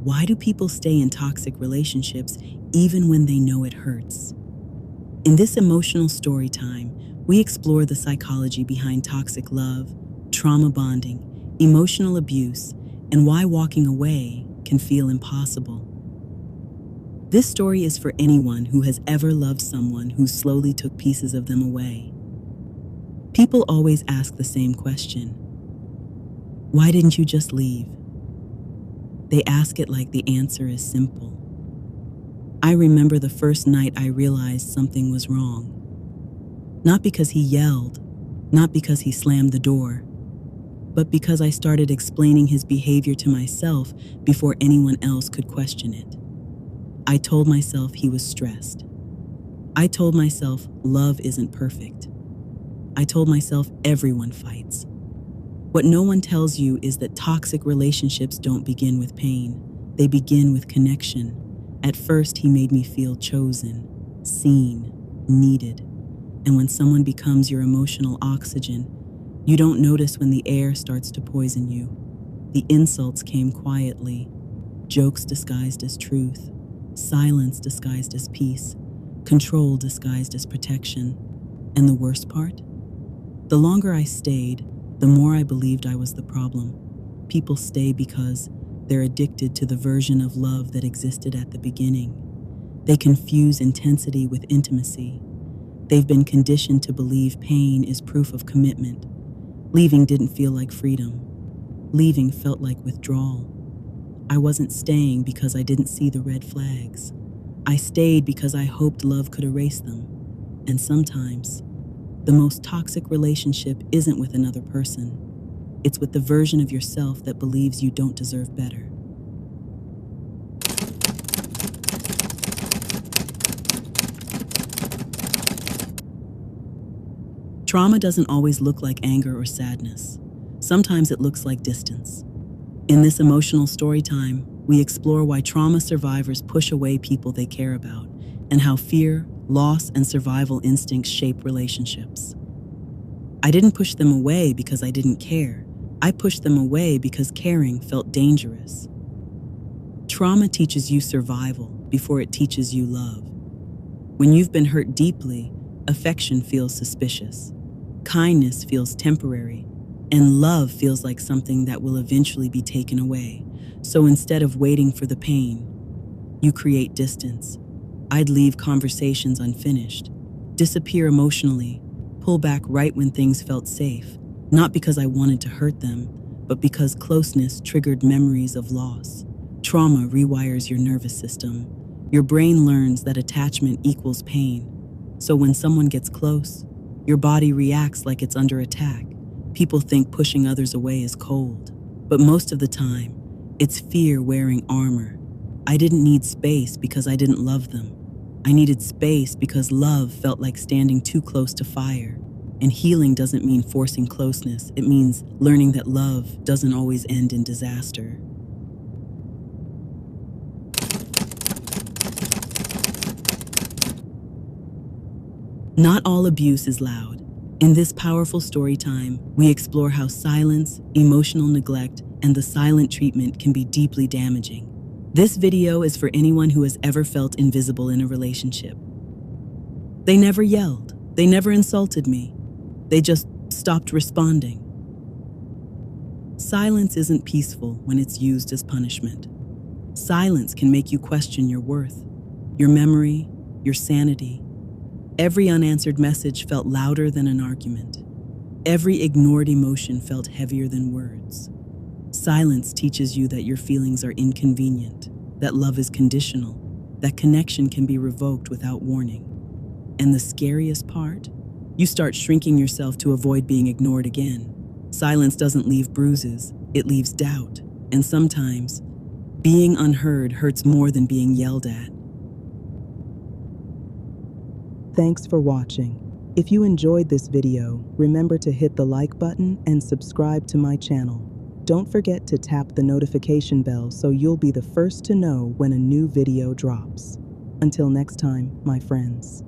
Why do people stay in toxic relationships even when they know it hurts? In this emotional story time, we explore the psychology behind toxic love, trauma bonding, emotional abuse, and why walking away can feel impossible. This story is for anyone who has ever loved someone who slowly took pieces of them away. People always ask the same question: why didn't you just leave? They ask it like the answer is simple. I remember the first night I realized something was wrong. Not because he yelled, not because he slammed the door, but because I started explaining his behavior to myself before anyone else could question it. I told myself he was stressed. I told myself love isn't perfect. I told myself everyone fights. What no one tells you is that toxic relationships don't begin with pain. They begin with connection. At first, he made me feel chosen, seen, needed. And when someone becomes your emotional oxygen, you don't notice when the air starts to poison you. The insults came quietly, jokes disguised as truth, silence disguised as peace, control disguised as protection. And the worst part? The longer I stayed, the more I believed I was the problem. People stay because they're addicted to the version of love that existed at the beginning. They confuse intensity with intimacy. They've been conditioned to believe pain is proof of commitment. Leaving didn't feel like freedom. Leaving felt like withdrawal. I wasn't staying because I didn't see the red flags. I stayed because I hoped love could erase them. And sometimes, the most toxic relationship isn't with another person. It's with the version of yourself that believes you don't deserve better. Trauma doesn't always look like anger or sadness. Sometimes it looks like distance. In this emotional story time, we explore why trauma survivors push away people they care about, and how fear, loss, and survival instincts shape relationships. I didn't push them away because I didn't care. I pushed them away because caring felt dangerous. Trauma teaches you survival before it teaches you love. When you've been hurt deeply, affection feels suspicious. Kindness feels temporary, and love feels like something that will eventually be taken away. So instead of waiting for the pain, you create distance. I'd leave conversations unfinished, disappear emotionally, pull back right when things felt safe, not because I wanted to hurt them, but because closeness triggered memories of loss. Trauma rewires your nervous system. Your brain learns that attachment equals pain. So when someone gets close, your body reacts like it's under attack. People think pushing others away is cold, but most of the time, it's fear wearing armor. I didn't need space because I didn't love them. I needed space because love felt like standing too close to fire. And healing doesn't mean forcing closeness. It means learning that love doesn't always end in disaster. Not all abuse is loud. In this powerful story time, we explore how silence, emotional neglect, and the silent treatment can be deeply damaging. This video is for anyone who has ever felt invisible in a relationship. They never yelled. They never insulted me. They just stopped responding. Silence isn't peaceful when it's used as punishment. Silence can make you question your worth, your memory, your sanity. Every unanswered message felt louder than an argument. Every ignored emotion felt heavier than words. Silence teaches you that your feelings are inconvenient, that love is conditional, that connection can be revoked without warning. And the scariest part? You start shrinking yourself to avoid being ignored again. Silence doesn't leave bruises, it leaves doubt. And sometimes, being unheard hurts more than being yelled at. Thanks for watching. If you enjoyed this video, remember to hit the like button and subscribe to my channel. Don't forget to tap the notification bell so you'll be the first to know when a new video drops. Until next time, my friends.